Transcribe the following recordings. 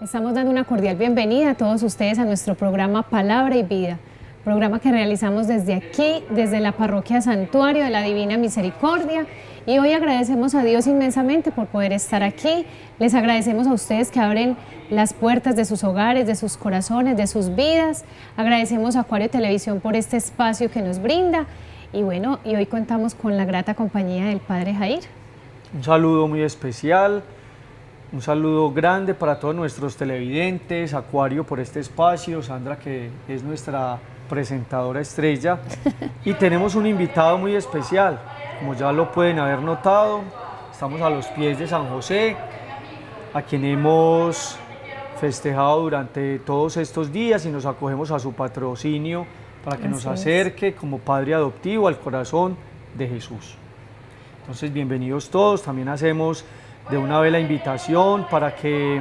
Estamos dando una cordial bienvenida a todos ustedes a nuestro programa Palabra y Vida, programa que realizamos desde aquí, desde la Parroquia Santuario de la Divina Misericordia. Y hoy agradecemos a Dios inmensamente por poder estar aquí. Les agradecemos a ustedes que abren las puertas de sus hogares, de sus corazones, de sus vidas. Agradecemos a Acuario Televisión por este espacio que nos brinda. Y bueno, y hoy contamos con la grata compañía del Padre Jair. Un saludo muy especial, un saludo grande para todos nuestros televidentes, Acuario por este espacio, Sandra que es nuestra presentadora estrella y tenemos un invitado muy especial, como ya lo pueden haber notado, estamos a los pies de San José, a quien hemos festejado durante todos estos días y nos acogemos a su patrocinio para que nos acerque como Padre adoptivo al corazón de Jesús. Entonces, bienvenidos todos. También hacemos de una vez la invitación para que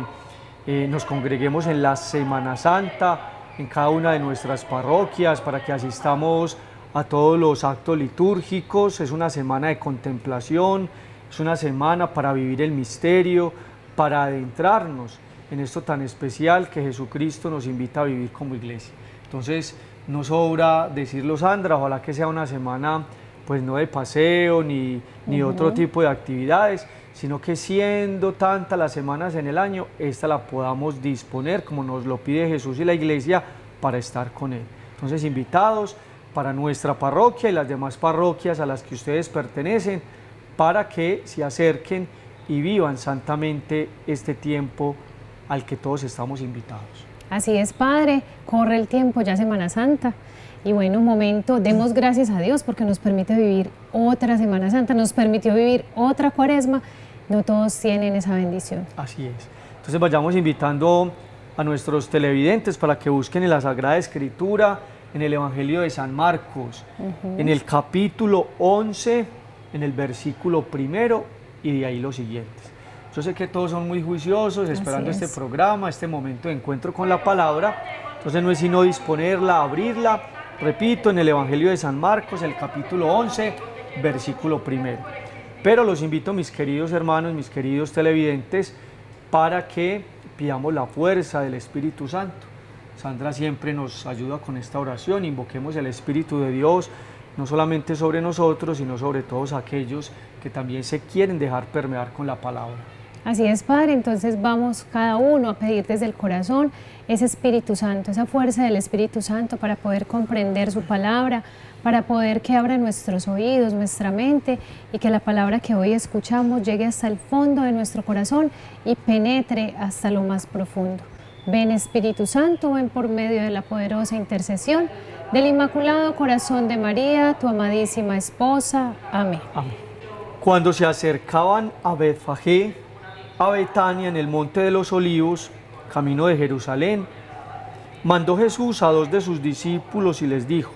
nos congreguemos en la Semana Santa, en cada una de nuestras parroquias, para que asistamos a todos los actos litúrgicos. Es una semana de contemplación, es una semana para vivir el misterio, para adentrarnos en esto tan especial que Jesucristo nos invita a vivir como iglesia. Entonces, no sobra decirlo, Sandra, ojalá que sea una semana pues no de paseo ni otro tipo de actividades, sino que siendo tantas las semanas en el año, esta la podamos disponer como nos lo pide Jesús y la Iglesia para estar con Él. Entonces, invitados para nuestra parroquia y las demás parroquias a las que ustedes pertenecen, para que se acerquen y vivan santamente este tiempo al que todos estamos invitados. Así es, Padre, corre el tiempo, ya Semana Santa. Y bueno, un momento, demos gracias a Dios porque nos permite vivir otra Semana Santa, nos permitió vivir otra Cuaresma. No todos tienen esa bendición. Así es. Entonces vayamos invitando a nuestros televidentes para que busquen en la Sagrada Escritura, en el Evangelio de San Marcos, en el capítulo 11, en el versículo 1 y de ahí los siguientes. Yo sé que todos son muy juiciosos esperando este programa, este momento de encuentro con la palabra. Entonces no es sino disponerla, abrirla. Repito, en el Evangelio de San Marcos, el capítulo 11, versículo 1. Pero los invito, mis queridos hermanos, mis queridos televidentes, para que pidamos la fuerza del Espíritu Santo. Sandra siempre nos ayuda con esta oración, invoquemos el Espíritu de Dios, no solamente sobre nosotros, sino sobre todos aquellos que también se quieren dejar permear con la palabra. Así es, Padre, entonces vamos cada uno a pedir desde el corazón ese Espíritu Santo, esa fuerza del Espíritu Santo para poder comprender su palabra, para poder que abra nuestros oídos, nuestra mente y que la palabra que hoy escuchamos llegue hasta el fondo de nuestro corazón y penetre hasta lo más profundo. Ven, Espíritu Santo, ven por medio de la poderosa intercesión del Inmaculado Corazón de María, tu amadísima esposa. Amén. Amén. Cuando se acercaban a Betfagé, a Betania en el Monte de los Olivos, camino de Jerusalén, mandó Jesús a 2 de sus discípulos y les dijo: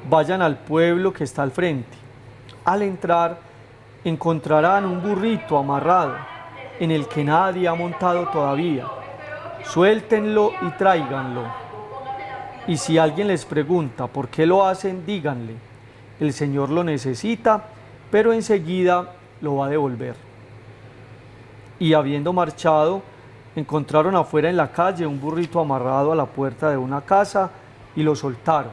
vayan al pueblo que está al frente. Al entrar, encontrarán un burrito amarrado, en el que nadie ha montado todavía. Suéltenlo y tráiganlo. Y si alguien les pregunta por qué lo hacen, díganle: el Señor lo necesita, pero enseguida lo va a devolver. Y habiendo marchado, encontraron afuera en la calle un burrito amarrado a la puerta de una casa y lo soltaron.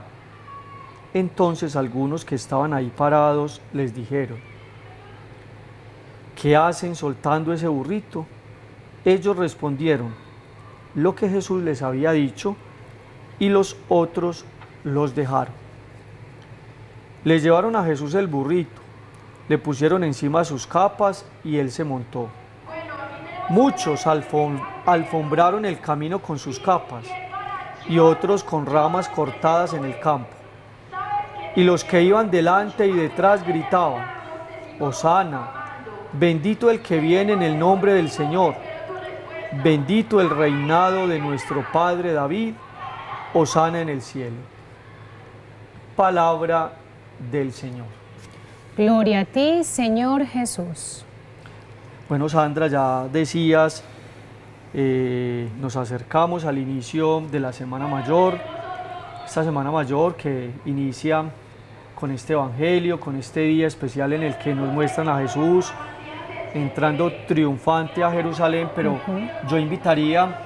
Entonces algunos que estaban ahí parados les dijeron: ¿qué hacen soltando ese burrito? Ellos respondieron lo que Jesús les había dicho, y los otros los dejaron. Les llevaron a Jesús el burrito, le pusieron encima sus capas y él se montó. Muchos alfombraron el camino con sus capas y otros con ramas cortadas en el campo. Y los que iban delante y detrás gritaban: Hosana, bendito el que viene en el nombre del Señor, bendito el reinado de nuestro Padre David, Hosana en el cielo. Palabra del Señor. Gloria a ti, Señor Jesús. Bueno, Sandra, ya decías, nos acercamos al inicio de la Semana Mayor, esta Semana Mayor que inicia con este Evangelio, con este día especial en el que nos muestran a Jesús entrando triunfante a Jerusalén, pero yo invitaría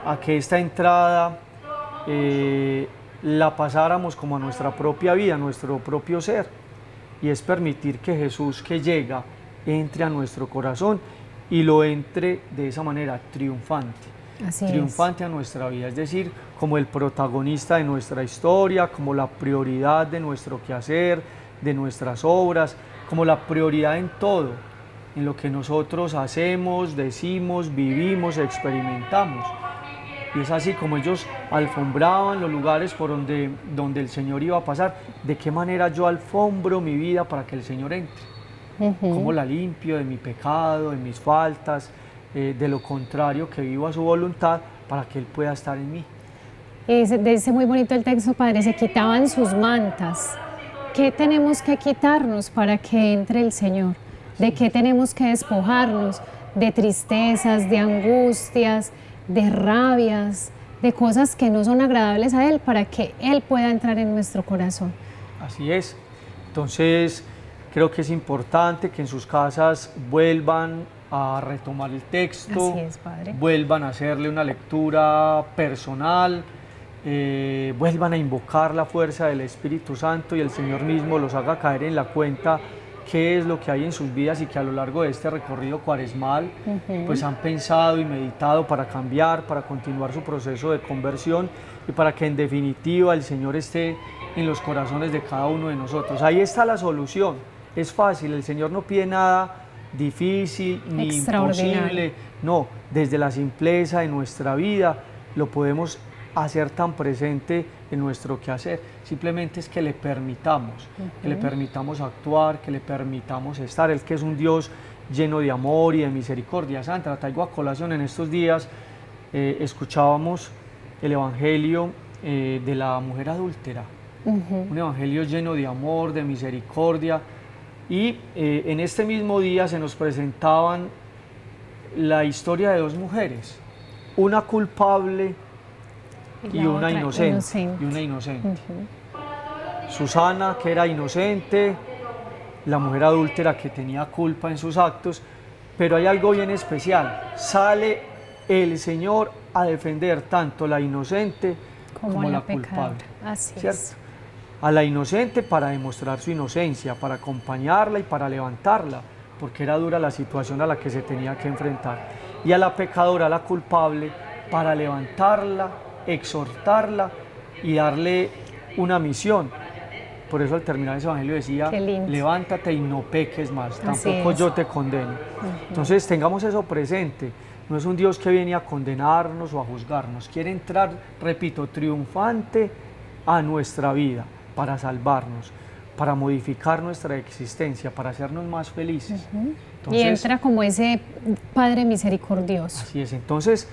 a que esta entrada la pasáramos como a nuestra propia vida, nuestro propio ser, y es permitir que Jesús que llega entre a nuestro corazón y lo entre de esa manera triunfante. Triunfante a nuestra vida, es decir, como el protagonista de nuestra historia, como la prioridad de nuestro quehacer, de nuestras obras, como la prioridad en todo, en lo que nosotros hacemos, decimos, vivimos, experimentamos. Y es así como ellos alfombraban los lugares por donde el Señor iba a pasar. ¿De qué manera yo alfombro mi vida para que el Señor entre? ¿Cómo la limpio de mi pecado, de mis faltas, de lo contrario, que vivo a su voluntad para que Él pueda estar en mí? Y dice muy bonito el texto, Padre, se quitaban sus mantas. ¿Qué tenemos que quitarnos para que entre el Señor? ¿De qué tenemos que despojarnos? De tristezas, de angustias, de rabias, de cosas que no son agradables a Él, para que Él pueda entrar en nuestro corazón. Así es. Entonces, creo que es importante que en sus casas vuelvan a retomar el texto, Así es, Padre. Vuelvan a hacerle una lectura personal, vuelvan a invocar la fuerza del Espíritu Santo y el Señor mismo los haga caer en la cuenta qué es lo que hay en sus vidas y que a lo largo de este recorrido cuaresmal pues han pensado y meditado para cambiar, para continuar su proceso de conversión y para que en definitiva el Señor esté en los corazones de cada uno de nosotros. Ahí está la solución, es fácil, el Señor no pide nada difícil ni imposible, no, desde la simpleza de nuestra vida lo podemos hacer tan presente en nuestro quehacer. Simplemente es que le permitamos, que le permitamos actuar, que le permitamos estar. Él que es un Dios lleno de amor y de misericordia. Santa, traigo a colación en estos días, escuchábamos el Evangelio de la mujer adúltera, un Evangelio lleno de amor, de misericordia, y en este mismo día se nos presentaban la historia de dos mujeres, una culpable y una inocente. Susana, que era inocente, la mujer adúltera que tenía culpa en sus actos, pero hay algo bien especial, sale el Señor a defender tanto la inocente como la culpable. Así ¿cierto? es. A la inocente para demostrar su inocencia, para acompañarla y para levantarla, porque era dura la situación a la que se tenía que enfrentar. Y a la pecadora, a la culpable, para levantarla, exhortarla y darle una misión. Por eso al terminar ese evangelio decía, levántate y no peques más, tampoco yo te condeno. Entonces tengamos eso presente, no es un Dios que viene a condenarnos o a juzgarnos, quiere entrar, repito, triunfante a nuestra vida para salvarnos, para modificar nuestra existencia, para hacernos más felices. Entonces, y entra como ese Padre misericordioso. Así es, entonces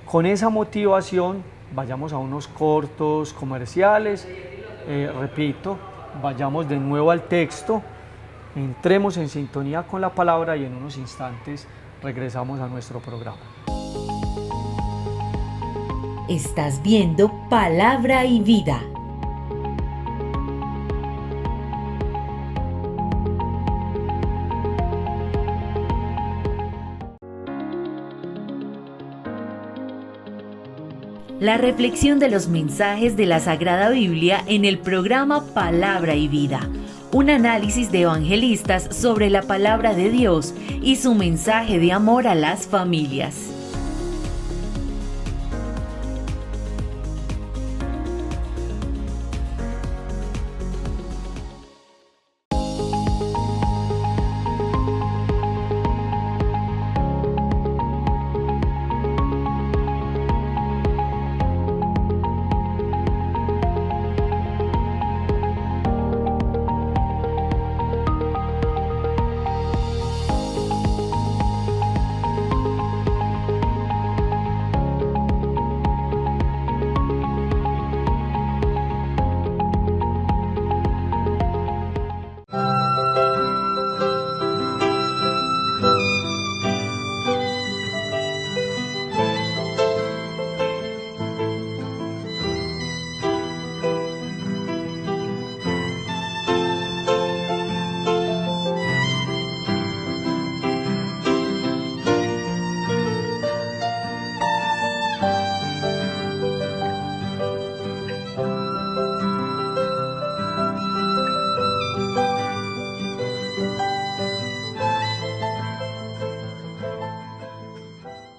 con esa motivación vayamos a unos cortos comerciales, repito, vayamos de nuevo al texto, entremos en sintonía con la palabra y en unos instantes regresamos a nuestro programa. Estás viendo Palabra y Vida. La reflexión de los mensajes de la Sagrada Biblia en el programa Palabra y Vida. Un análisis de evangelistas sobre la palabra de Dios y su mensaje de amor a las familias.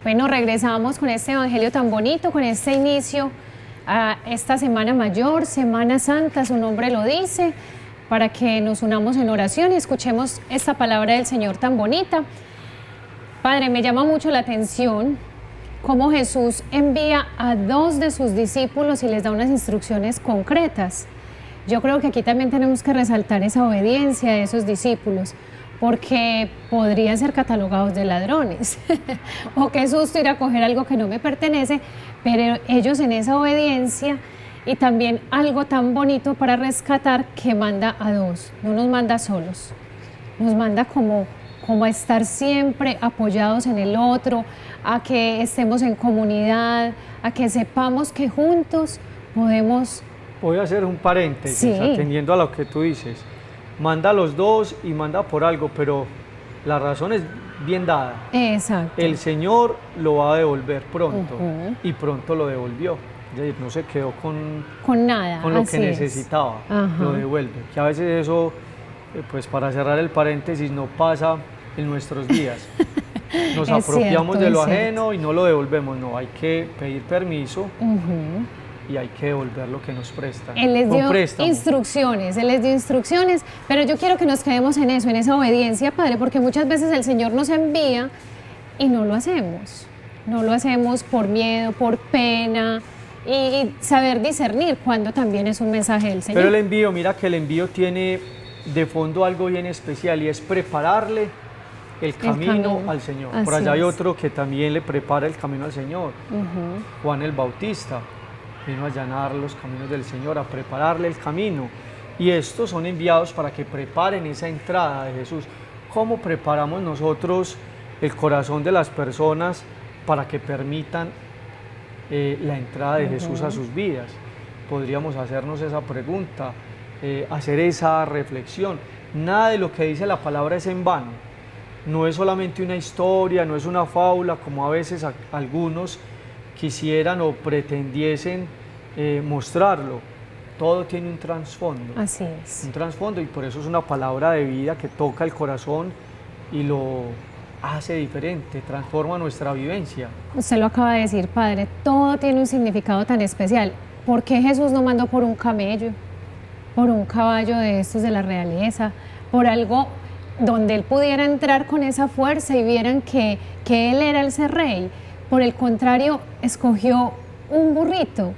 Bueno, regresamos con este evangelio tan bonito, con este inicio a esta Semana Mayor, Semana Santa, su nombre lo dice, para que nos unamos en oración y escuchemos esta palabra del Señor tan bonita. Padre, me llama mucho la atención cómo Jesús envía a 2 de sus discípulos y les da unas instrucciones concretas. Yo creo que aquí también tenemos que resaltar esa obediencia de esos discípulos, porque podrían ser catalogados de ladrones o qué susto ir a coger algo que no me pertenece, pero ellos en esa obediencia y también algo tan bonito para rescatar, que manda a 2, no nos manda solos, nos manda como a estar siempre apoyados en el otro, a que estemos en comunidad, a que sepamos que juntos podemos... Voy a hacer un paréntesis, Sí. atendiendo a lo que tú dices. Manda a los 2 y manda por algo, pero la razón es bien dada. Exacto. El Señor lo va a devolver pronto, y pronto lo devolvió. Es decir, no se quedó Con nada, con lo así que es. necesitaba, Ajá. lo devuelve. Que a veces eso, pues para cerrar el paréntesis, no pasa en nuestros días. Nos Es apropiamos cierto, de lo es cierto. ajeno y no lo devolvemos. No, hay que pedir permiso Ujú. y hay que devolver lo que nos prestan. Él les Con dio préstamo. instrucciones, pero yo quiero que nos quedemos en eso, en esa obediencia, Padre, porque muchas veces el Señor nos envía y no lo hacemos. No lo hacemos por miedo, por pena, y saber discernir cuándo también es un mensaje del Señor. Pero el envío, mira que el envío tiene de fondo algo bien especial, y es prepararle el camino al Señor. Por Así allá hay es. otro que también le prepara el camino al Señor, Ujú. Juan el Bautista. Vino a allanar los caminos del Señor, a prepararle el camino. Y estos son enviados para que preparen esa entrada de Jesús. ¿Cómo preparamos nosotros el corazón de las personas para que permitan la entrada de Jesús a sus vidas? Podríamos hacernos esa pregunta, hacer esa reflexión. Nada de lo que dice la palabra es en vano. No es solamente una historia, no es una fábula, como a veces algunos quisieran o pretendiesen mostrarlo. Todo tiene un trasfondo. Así es. Un trasfondo, y por eso es una palabra de vida que toca el corazón y lo hace diferente, transforma nuestra vivencia. Usted lo acaba de decir, Padre, todo tiene un significado tan especial. ¿Por qué Jesús no mandó por un camello, por un caballo de estos de la realeza, por algo donde él pudiera entrar con esa fuerza y vieran que él era el ser rey? Por el contrario, escogió un burrito,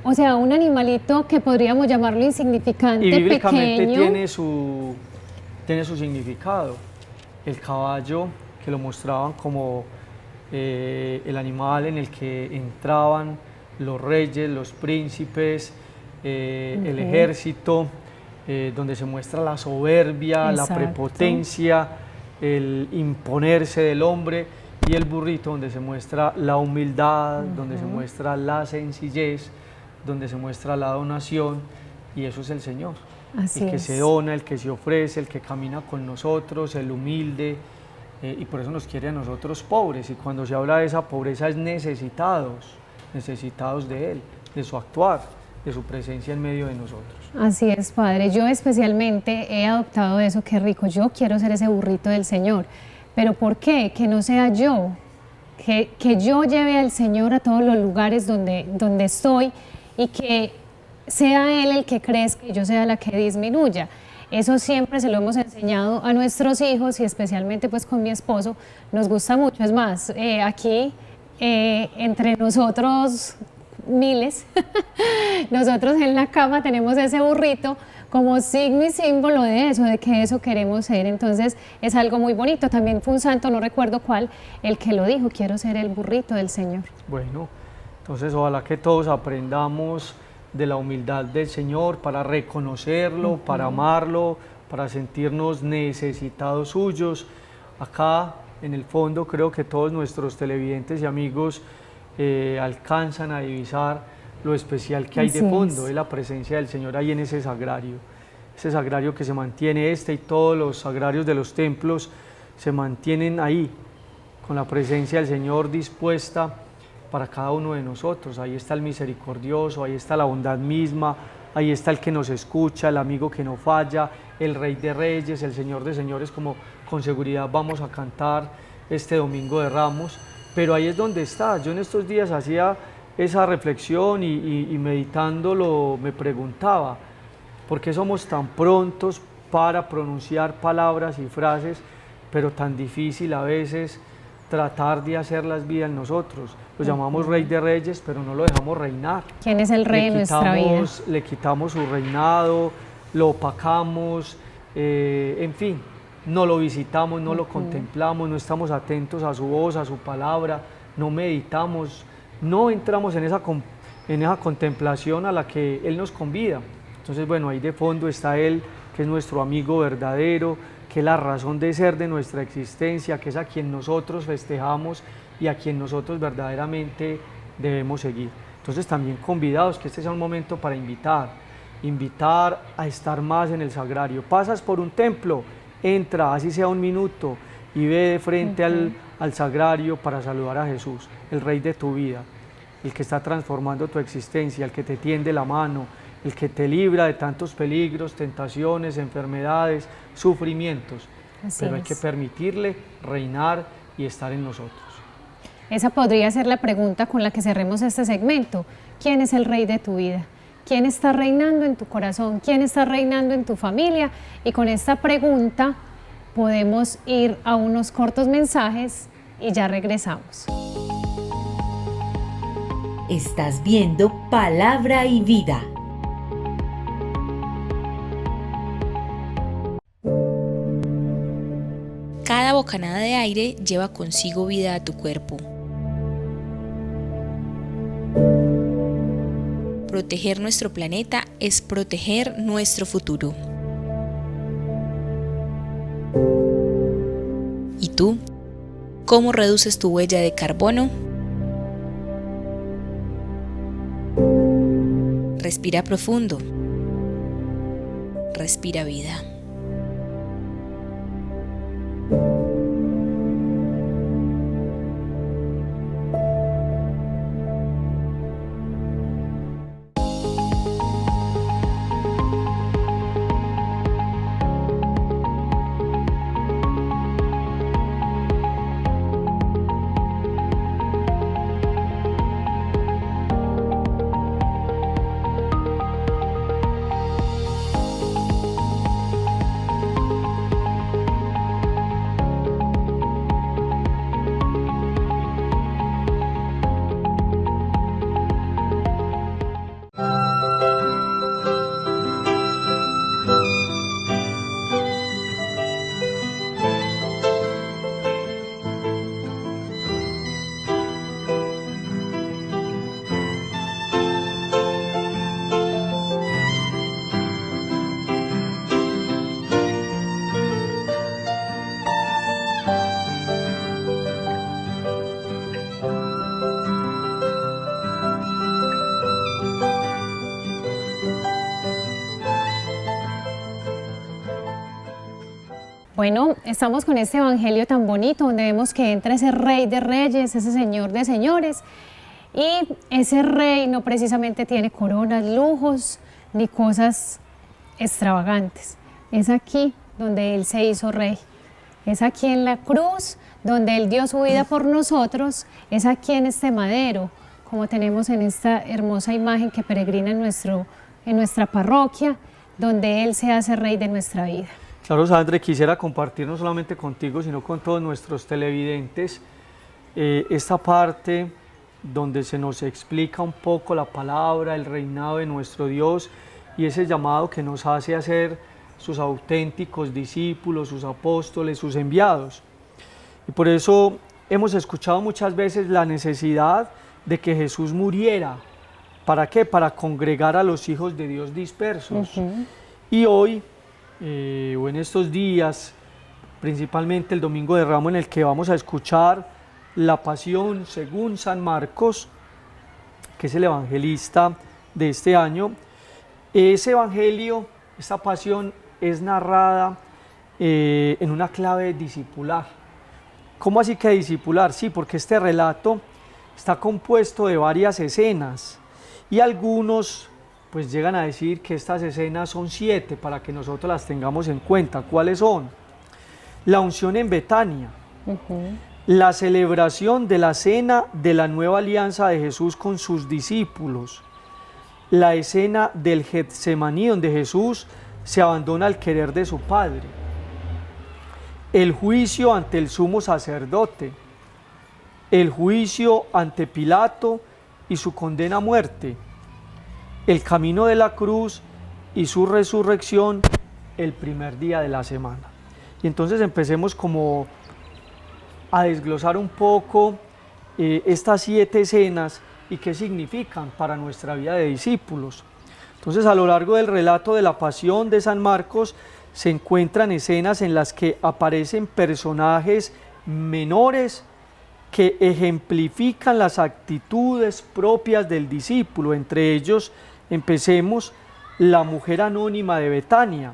o sea, un animalito que podríamos llamarlo insignificante, Y bíblicamente pequeño. tiene su significado. El caballo, que lo mostraban como el animal en el que entraban los reyes, los príncipes, el ejército, donde se muestra la soberbia, la Exacto. prepotencia, el imponerse del hombre, y el burrito, donde se muestra la humildad, donde se muestra la sencillez, donde se muestra la donación, y eso es el Señor. Así El que es. se dona, el que se ofrece, el que camina con nosotros, el humilde, y por eso nos quiere a nosotros pobres. Y cuando se habla de esa pobreza es necesitados de Él, de su actuar, de su presencia en medio de nosotros. Así es, Padre. Yo especialmente he adoptado eso, qué rico. Yo quiero ser ese burrito del Señor. ¿Pero por qué? Que no sea yo, que yo lleve al Señor a todos los lugares donde estoy, y que sea Él el que crezca y yo sea la que disminuya. Eso siempre se lo hemos enseñado a nuestros hijos, y especialmente pues con mi esposo nos gusta mucho. Es más, aquí entre nosotros miles, nosotros en la cama tenemos ese burrito como signo y símbolo de eso, de que eso queremos ser. Entonces es algo muy bonito. También fue un santo, no recuerdo cuál, el que lo dijo: quiero ser el burrito del Señor. Bueno, entonces ojalá que todos aprendamos de la humildad del Señor para reconocerlo, para amarlo, para sentirnos necesitados suyos. Acá en el fondo creo que todos nuestros televidentes y amigos alcanzan a divisar lo especial que hay de Así fondo, es. es la presencia del Señor ahí en ese sagrario que se mantiene, y todos los sagrarios de los templos se mantienen ahí, con la presencia del Señor dispuesta para cada uno de nosotros. Ahí está el misericordioso, ahí está la bondad misma, ahí está el que nos escucha, el amigo que no falla, el Rey de Reyes, el Señor de Señores, como con seguridad vamos a cantar este Domingo de Ramos. pero ahí es donde está. Yo en estos días hacía esa reflexión y meditándolo me preguntaba, ¿por qué somos tan prontos para pronunciar palabras y frases, pero tan difícil a veces tratar de hacerlas vida en nosotros? Lo llamamos Rey de Reyes, pero no lo dejamos reinar. ¿Quién es el Rey de nuestra vida? Le quitamos su reinado, lo opacamos, en fin, no lo visitamos, no lo contemplamos, no estamos atentos a su voz, a su palabra, no meditamos, no entramos en esa contemplación a la que Él nos convida. Entonces, bueno, ahí de fondo está Él, que es nuestro amigo verdadero, que es la razón de ser de nuestra existencia, que es a quien nosotros festejamos y a quien nosotros verdaderamente debemos seguir. Entonces también convidados, que este sea un momento para invitar a estar más en el sagrario. Pasas por un templo, entra, así sea un minuto, y ve de frente al sagrario para saludar a Jesús, el Rey de tu vida, el que está transformando tu existencia, el que te tiende la mano, el que te libra de tantos peligros, tentaciones, enfermedades, sufrimientos. Pero hay que permitirle reinar y estar en nosotros. Esa podría ser la pregunta con la que cerremos este segmento. ¿Quién es el Rey de tu vida? ¿Quién está reinando en tu corazón? ¿Quién está reinando en tu familia? Y con esta pregunta podemos ir a unos cortos mensajes y ya regresamos. Estás viendo Palabra y Vida. Cada bocanada de aire lleva consigo vida a tu cuerpo. Proteger nuestro planeta es proteger nuestro futuro. ¿Y tú? ¿Cómo reduces tu huella de carbono? Respira profundo. Respira vida. Bueno, estamos con este evangelio tan bonito donde vemos que entra ese Rey de Reyes, ese Señor de Señores, y ese Rey no precisamente tiene coronas, lujos ni cosas extravagantes. Es aquí donde Él se hizo Rey, es aquí en la cruz donde Él dio su vida por nosotros, es aquí en este madero, como tenemos en esta hermosa imagen que peregrina en nuestra parroquia, donde Él se hace Rey de nuestra vida. Claro, Sandra, quisiera compartir no solamente contigo, sino con todos nuestros televidentes esta parte donde se nos explica un poco la palabra, el reinado de nuestro Dios y ese llamado que nos hace a ser sus auténticos discípulos, sus apóstoles, sus enviados. Y por eso hemos escuchado muchas veces la necesidad de que Jesús muriera. ¿Para qué? Para congregar a los hijos de Dios dispersos. Y hoy, o en estos días, principalmente el Domingo de Ramos, en el que vamos a escuchar la Pasión según San Marcos, que es el evangelista de este año. Ese evangelio, esta pasión, es narrada en una clave discipular. ¿Cómo así que discipular? Sí, porque este relato está compuesto de varias escenas y algunos pues llegan a decir que estas escenas son 7 para que nosotros las tengamos en cuenta. ¿Cuáles son? La unción en Betania, la celebración de la cena de la nueva alianza de Jesús con sus discípulos, la escena del Getsemaní donde Jesús se abandona al querer de su Padre, el juicio ante el sumo sacerdote, el juicio ante Pilato y su condena a muerte, el camino de la cruz y su resurrección el primer día de la semana. Y entonces empecemos como a desglosar un poco estas 7 escenas y qué significan para nuestra vida de discípulos. Entonces, a lo largo del relato de la pasión de San Marcos se encuentran escenas en las que aparecen personajes menores que ejemplifican las actitudes propias del discípulo. Entre ellos, empecemos la mujer anónima de Betania,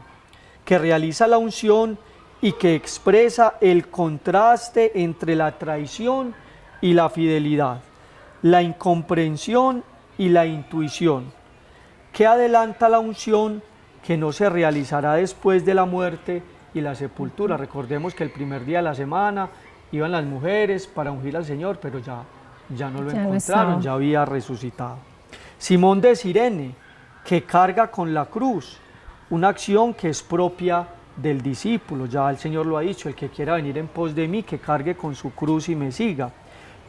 que realiza la unción y que expresa el contraste entre la traición y la fidelidad, la incomprensión y la intuición, que adelanta la unción que no se realizará después de la muerte y la sepultura. Recordemos que el primer día de la semana iban las mujeres para ungir al Señor, pero ya no lo encontraron, ya había resucitado. Simón de Cirene, que carga con la cruz, una acción que es propia del discípulo. Ya el Señor lo ha dicho: el que quiera venir en pos de mí, que cargue con su cruz y me siga.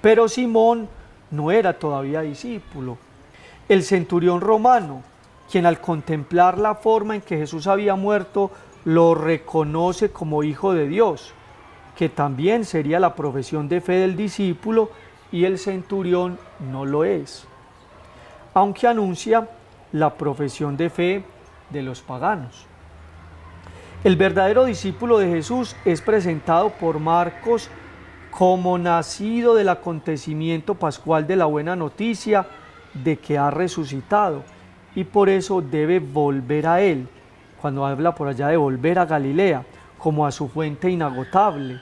Pero Simón no era todavía discípulo. El centurión romano, quien al contemplar la forma en que Jesús había muerto, lo reconoce como hijo de Dios, que también sería la profesión de fe del discípulo, y el centurión no lo es, aunque anuncia la profesión de fe de los paganos. El verdadero discípulo de Jesús es presentado por Marcos como nacido del acontecimiento pascual de la buena noticia de que ha resucitado, y por eso debe volver a él, cuando habla por allá de volver a Galilea, como a su fuente inagotable,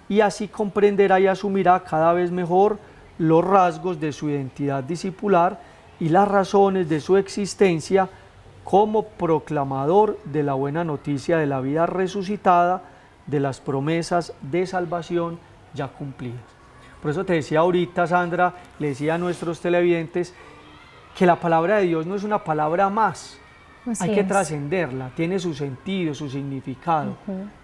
y así comprenderá y asumirá cada vez mejor los rasgos de su identidad discipular y las razones de su existencia como proclamador de la buena noticia de la vida resucitada, de las promesas de salvación ya cumplidas. Por eso te decía ahorita, Sandra, le decía a nuestros televidentes que la palabra de Dios no es una palabra más, hay que trascenderla, tiene su sentido, su significado.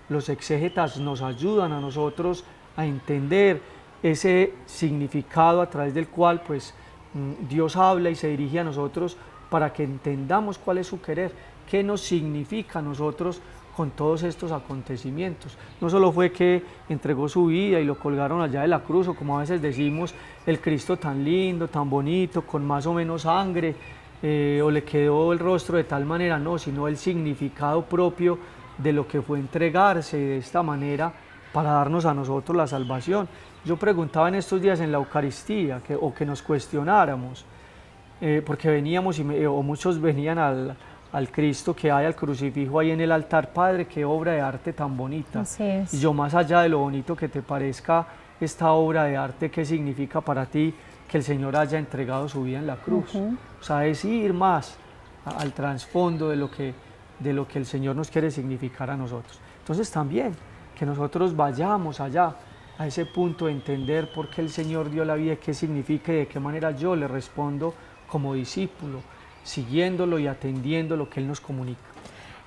Los exégetas nos ayudan a nosotros a entender ese significado a través del cual pues Dios habla y se dirige a nosotros para que entendamos cuál es su querer, qué nos significa a nosotros con todos estos acontecimientos. No solo fue que entregó su vida y lo colgaron allá de la cruz, o como a veces decimos, el Cristo tan lindo, tan bonito, con más o menos sangre, o le quedó el rostro de tal manera, no, sino el significado propio de lo que fue entregarse de esta manera para darnos a nosotros la salvación. Yo preguntaba en estos días en la Eucaristía, que nos cuestionáramos, porque veníamos, o muchos venían al Cristo que hay, al crucifijo ahí en el altar. Padre, qué obra de arte tan bonita. Así es. Y yo, más allá de lo bonito que te parezca esta obra de arte, ¿qué significa para ti que el Señor haya entregado su vida en la cruz? O sea, es ir más al trasfondo de lo que el Señor nos quiere significar a nosotros. Entonces también que nosotros vayamos allá, a ese punto de entender por qué el Señor dio la vida, qué significa y de qué manera yo le respondo como discípulo, siguiéndolo y atendiendo lo que Él nos comunica.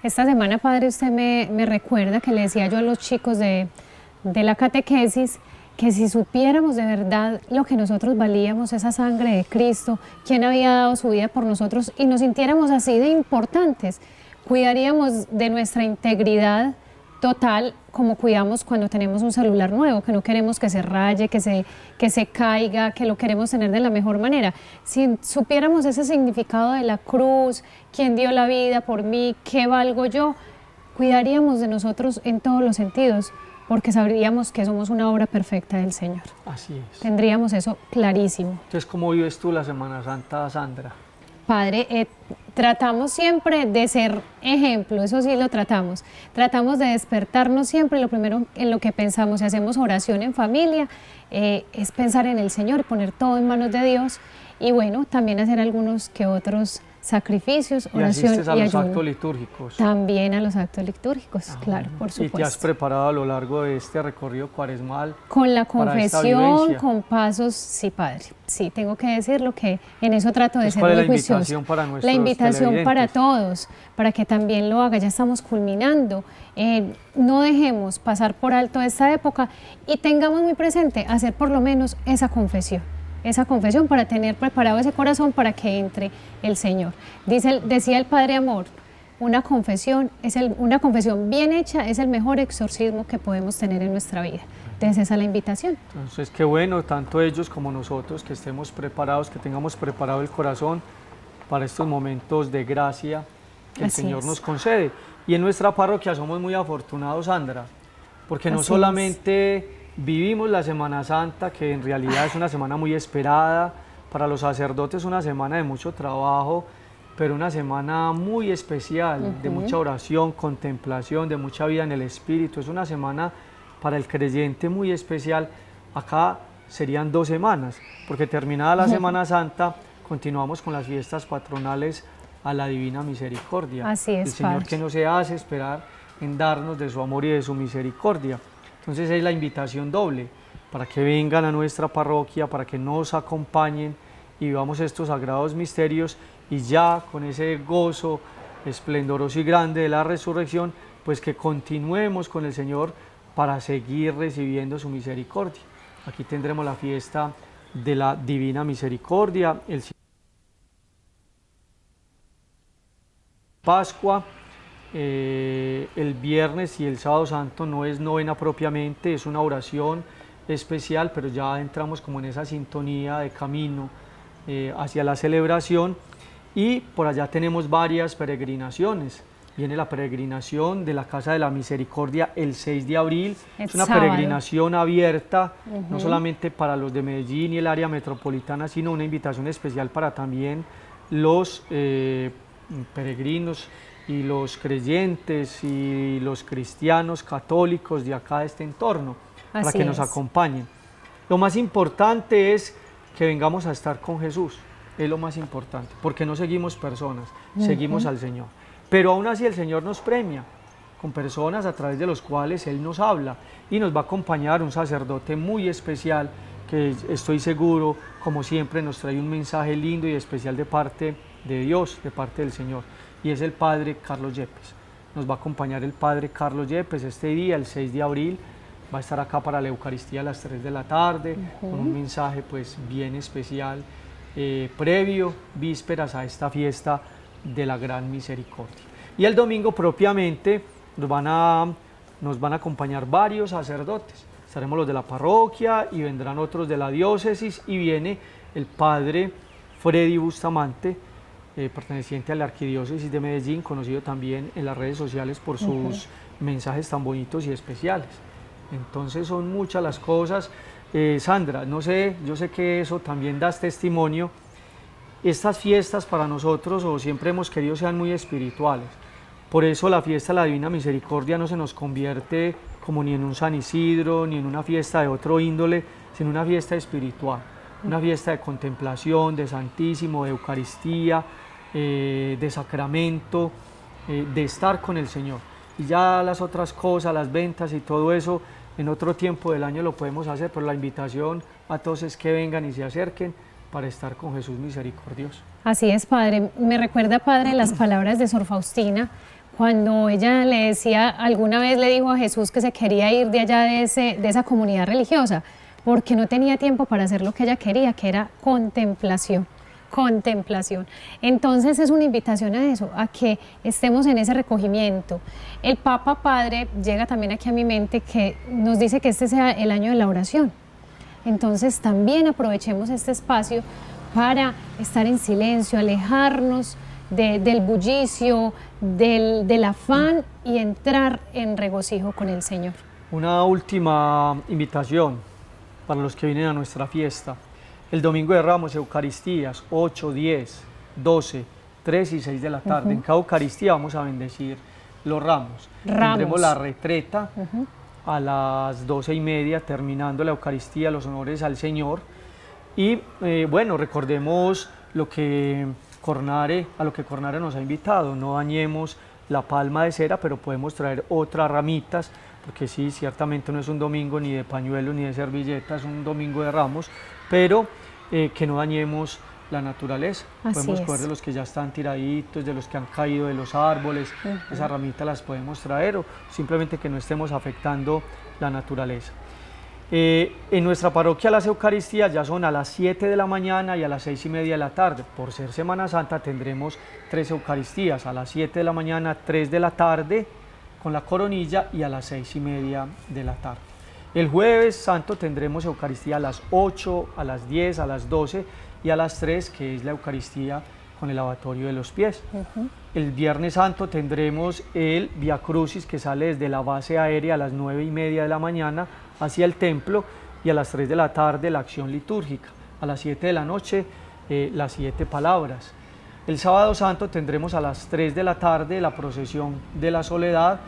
Esta semana, Padre, usted me recuerda que le decía yo a los chicos de la catequesis que si supiéramos de verdad lo que nosotros valíamos, esa sangre de Cristo, quien había dado su vida por nosotros, y nos sintiéramos así de importantes, cuidaríamos de nuestra integridad total, como cuidamos cuando tenemos un celular nuevo, que no queremos que se raye, que se caiga, que lo queremos tener de la mejor manera. Si supiéramos ese significado de la cruz, quién dio la vida por mí, qué valgo yo, cuidaríamos de nosotros en todos los sentidos, porque sabríamos que somos una obra perfecta del Señor. Así es. Tendríamos eso clarísimo. Entonces, ¿cómo vives tú la Semana Santa, Sandra? Padre, tratamos siempre de ser ejemplo, eso sí lo tratamos. Tratamos de despertarnos siempre, lo primero en lo que pensamos, si hacemos oración en familia, es pensar en el Señor, poner todo en manos de Dios, y bueno, también hacer algunos que otros sacrificios, Y oración asistes a y los ayuno. actos litúrgicos. También a los actos litúrgicos, claro, por Y te has supuesto. preparado a lo largo de este recorrido cuaresmal Con la para esta confesión, vivencia. con pasos, sí, Padre. Sí, tengo que decirlo que en eso trato de Entonces, ser ¿cuál es muy la juiciosa. invitación para nuestros La invitación para televidentes? todos, para que también lo haga. Ya estamos culminando. No dejemos pasar por alto esta época y tengamos muy presente hacer por lo menos esa confesión para tener preparado ese corazón para que entre el Señor. Decía el Padre Amor, una confesión bien hecha es el mejor exorcismo que podemos tener en nuestra vida. Entonces esa es la invitación. Entonces, qué bueno, tanto ellos como nosotros, que estemos preparados, que tengamos preparado el corazón para estos momentos de gracia que el Así Señor es. nos concede. Y en nuestra parroquia somos muy afortunados, Sandra, porque no Así solamente vivimos la Semana Santa, que en realidad es una semana muy esperada, para los sacerdotes una semana de mucho trabajo, pero una semana muy especial, de mucha oración, contemplación, de mucha vida en el Espíritu. Es una semana para el creyente muy especial. Acá serían 2 semanas, porque terminada la Semana Santa, continuamos con las fiestas patronales a la Divina Misericordia. Así es, el Señor Padre. que no se hace esperar en darnos de su amor y de su misericordia. Entonces es la invitación doble, para que vengan a nuestra parroquia, para que nos acompañen y vivamos estos sagrados misterios, y ya con ese gozo esplendoroso y grande de la resurrección, pues que continuemos con el Señor para seguir recibiendo su misericordia. Aquí tendremos la fiesta de la Divina Misericordia, el Pascua, el viernes y el sábado santo no es novena propiamente, es una oración especial, pero ya entramos como en esa sintonía de camino hacia la celebración. Y por allá tenemos varias peregrinaciones. Viene la peregrinación de la Casa de la Misericordia el 6 de abril. Es una sábado. peregrinación abierta, no solamente para los de Medellín y el área metropolitana, sino una invitación especial para también los peregrinos y los creyentes y los cristianos católicos de acá, de este entorno, para Así que nos es. acompañen. Lo más importante es que vengamos a estar con Jesús, es lo más importante, porque no seguimos personas, seguimos al Señor. Pero aún así el Señor nos premia con personas a través de los cuales Él nos habla, y nos va a acompañar un sacerdote muy especial que estoy seguro, como siempre, nos trae un mensaje lindo y especial de parte de Dios, de parte del Señor, y es el Padre Carlos Yepes. Nos va a acompañar el Padre Carlos Yepes este día, el 6 de abril, va a estar acá para la Eucaristía a las 3 de la tarde, con un mensaje pues bien especial, previo, vísperas a esta fiesta de la Gran Misericordia. Y el domingo propiamente nos van a acompañar varios sacerdotes. Estaremos los de la parroquia y vendrán otros de la diócesis, y viene el Padre Freddy Bustamante, perteneciente a la Arquidiócesis de Medellín, conocido también en las redes sociales por sus mensajes tan bonitos y especiales. Entonces son muchas las cosas. Sandra, no sé, yo sé que eso también das testimonio. Estas fiestas para nosotros, o siempre hemos querido, sean muy espirituales. Por eso la fiesta de la Divina Misericordia no se nos convierte como ni en un San Isidro, ni en una fiesta de otro índole, sino una fiesta espiritual, una fiesta de contemplación, de Santísimo, de Eucaristía, de sacramento, de estar con el Señor. Y ya las otras cosas, las ventas y todo eso, en otro tiempo del año lo podemos hacer, pero la invitación a todos es que vengan y se acerquen para estar con Jesús misericordioso. Así es, Padre. Me recuerda, Padre, las palabras de Sor Faustina, cuando ella le decía, alguna vez le dijo a Jesús que se quería ir de allá de esa comunidad religiosa, porque no tenía tiempo para hacer lo que ella quería, que era contemplación. Contemplación. Entonces es una invitación a eso, a que estemos en ese recogimiento. El Papa Padre llega también aquí a mi mente, que nos dice que este sea el año de la oración. Entonces también aprovechemos este espacio para estar en silencio, alejarnos del bullicio, del afán, y entrar en regocijo con el Señor. Una última invitación para los que vienen a nuestra fiesta. El domingo de Ramos, Eucaristías, 8, 10, 12, 3 y 6 de la tarde. En cada Eucaristía vamos a bendecir los ramos. Tendremos la retreta a las 12:30, terminando la Eucaristía, los honores al Señor. Y bueno, recordemos lo que Cornare, a lo que Cornare nos ha invitado. No dañemos la palma de cera, pero podemos traer otras ramitas, porque sí, ciertamente no es un domingo ni de pañuelos ni de servilletas, es un domingo de Ramos, pero que no dañemos la naturaleza. Podemos coger de los que ya están tiraditos, de los que han caído de los árboles, esas ramitas las podemos traer, o simplemente que no estemos afectando la naturaleza. En nuestra parroquia las Eucaristías ya son a las 7 de la mañana y a las 6:30 de la tarde. Por ser Semana Santa tendremos 3 Eucaristías, a las 7 de la mañana, 3 de la tarde con la coronilla y a las 6:30 de la tarde. El Jueves Santo tendremos Eucaristía a las 8, a las 10, a las 12 y a las 3, que es la Eucaristía con el lavatorio de los pies. El Viernes Santo tendremos el Via Crucis, que sale desde la base aérea a las 9:30 de la mañana hacia el templo, y a las 3 de la tarde la acción litúrgica. A las 7 de la noche las 7 palabras. El Sábado Santo tendremos a las 3 de la tarde la procesión de la soledad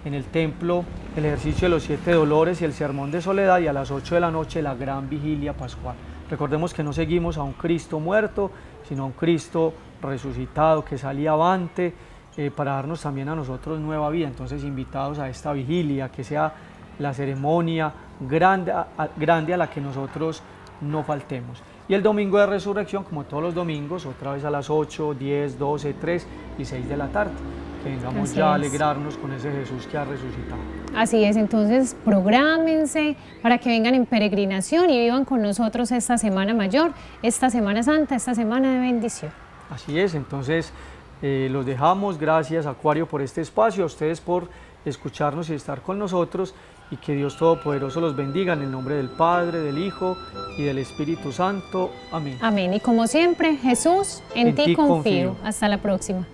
en el templo, el ejercicio de los 7 dolores y el sermón de soledad, y a las 8 de la noche la gran vigilia pascual. Recordemos que no seguimos a un Cristo muerto, sino a un Cristo resucitado que salía avante para darnos también a nosotros nueva vida. Entonces, invitados a esta vigilia, que sea la ceremonia grande a la que nosotros no faltemos. Y el domingo de resurrección, como todos los domingos, otra vez a las 8, 10, 12, 3 y 6 de la tarde. Que vengamos ya a alegrarnos con ese Jesús que ha resucitado. Así es, entonces prográmense para que vengan en peregrinación y vivan con nosotros esta Semana Mayor, esta Semana Santa, esta semana de bendición. Así es, entonces los dejamos. Gracias, Acuario, por este espacio, a ustedes por escucharnos y estar con nosotros, y que Dios Todopoderoso los bendiga en el nombre del Padre, del Hijo y del Espíritu Santo. Amén. Amén. Y como siempre, Jesús, en ti confío. Hasta la próxima.